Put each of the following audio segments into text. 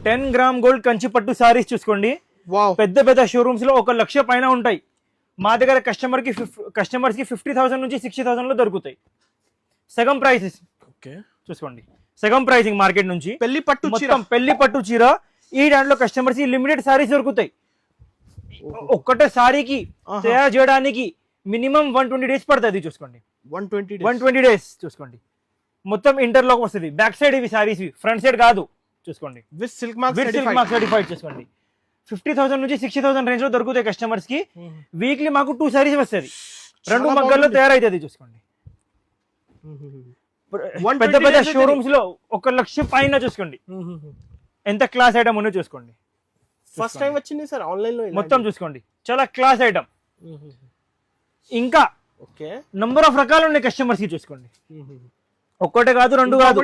10 gram gold Kanchi పట్టు సారీస్ చూసుకోండి. Wow, పెద్ద పెద్ద షోరూమ్స్ లో 1 లక్ష పైన ఉంటాయి. మా దగ్గర కస్టమర్స్ కి 50,000 నుంచి 60,000 లో దొరుకుతాయి. సగం ప్రైసెస్ ఓకే చూసుకోండి, సగం ప్రైసింగ్ మార్కెట్ నుంచి. పెళ్లి పట్టు చీర, మొత్తం పెళ్లి పట్టు చీర. ఈ దాంట్లో కస్టమర్స్ కి లిమిటెడ్ సారీస్ దొరుకుతాయి. ఒక్కటే సారీకి తయారు చేయడానికి మినిమం 120 డేస్ పడుతుంది చూసుకోండి. 120 డేస్ చూసుకోండి. మొత్తం ఇంటర్లాక్ వస్తుంది. బ్యాక్ సైడ్ ఇవి సారీస్, ఫ్రంట్ సైడ్ కాదు చూసుకోండి. విత్ సిల్క్ మార్క్ సర్టిఫైడ్ చూసుకోండి. 50,000 నుంచి 60,000 రేంజ్ లో దొరుకుతాయి కస్టమర్స్ కి. వీక్లీ మాకు 2 సారీస్ వస్తుంది. 2 మగ్గల్లో తయారైతుంది చూసుకోండి. పెద్ద పెద్ద షోరూమ్స్ లో 1 లక్ష పైన చూసుకోండి. ఎంత క్లాస్ ఐటమ్ ఉన్నో చూసుకోండి. ఫస్ట్ టైం వచ్చింది సార్ ఆన్లైన్ లో. మొత్తం చూసుకోండి, చాలా క్లాస్ ఐటమ్. ఇంకా ఓకే నంబర్ ఆఫ్ రకాలు ఉన్నాయి కస్టమర్స్ కి చూసుకోండి. ఒక్కటే కాదు, 2 కాదు,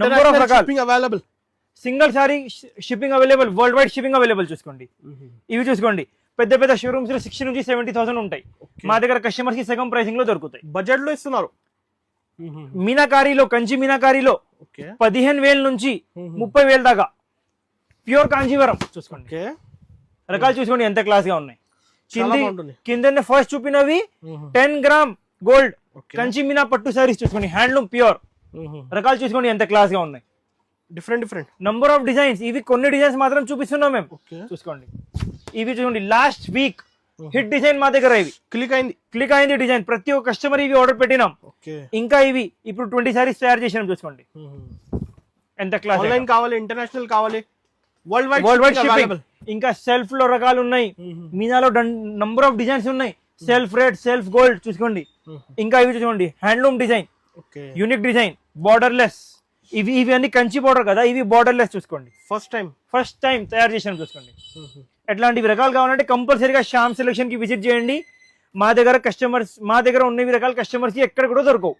నంబర్ ఆఫ్ రకాలు. Available, single sorry shipping available, world wide shipping available చూసుకోండి. ఇవి చూసుకోండి, పెద్ద పెద్ద షోరూమ్స్ లో 60 నుంచి 70,000 ఉంటాయి. మా దగ్గర కస్టమర్స్ కి సగం ప్రైసింగ్ లో దొరుకుతాయి. బడ్జెట్ లో ఇస్తున్నారు. మీనాకారీలో, కంచి మీనాకారీలో 15,000 నుంచి 30,000 దాకా ప్యూర్ కాంజీవరం చూసుకోండి. రకాలు చూసుకోండి ఎంత క్లాస్ గా ఉన్నాయి. కింద ఫస్ట్ చూపినవి 10 గ్రామ్ గోల్డ్ కంచి మీనా పట్టు సారీస్ చూసుకోండి, హ్యాండ్లూమ్ ప్యూర్. రకాలు చూసుకోండి ఎంత క్లాస్ గా ఉన్నాయి. Different number of designs. ఇవి కొన్ని డిజైన్స్ మాత్రం చూపిస్తున్నాం మేము చూసుకోండి. ఇవి చూడండి, లాస్ట్ వీక్ హిట్ డిజైన్ మా దగ్గర. ఇవి క్లిక్ అయింది డిజైన్. ప్రతి ఒక్క కస్టమర్ ఇవి ఆర్డర్ పెట్టినాం. ఇంకా ఇవి ఇప్పుడు 20 సారీస్ తయారు చేసినాం చూసుకోండి. ఎంత క్లాస్. ఆన్లైన్ కావాలి, ఇంటర్నేషనల్ కావాలి, వరల్డ్ వైడ్ షిప్పింగ్. ఇంకా సెల్ఫ్ లో రకాలు ఉన్నాయి. మీనాలో నంబర్ ఆఫ్ డిజైన్స్ ఉన్నాయి. సెల్ఫ్ రెడ్, సెల్ఫ్ గోల్డ్ చూసుకోండి. ఇంకా ఇవి చూసుకోండి, handloom design, unique design, borderless. ఇవి అన్ని కంచి బార్డర్ కదా, ఇవి బార్డర్లెస్ చూసుకోండి. ఫస్ట్ టైం తయారు చేసినాం చూసుకోండి. ఎట్లాంటివి రకాలు కావాలంటే కంపల్సరీగా శ్యామ్ సెలెక్షన్ కి విజిట్ చేయండి. మా దగ్గర ఉన్నవి రకాల కస్టమర్స్ కి ఎక్కడ కూడా దొరకవు.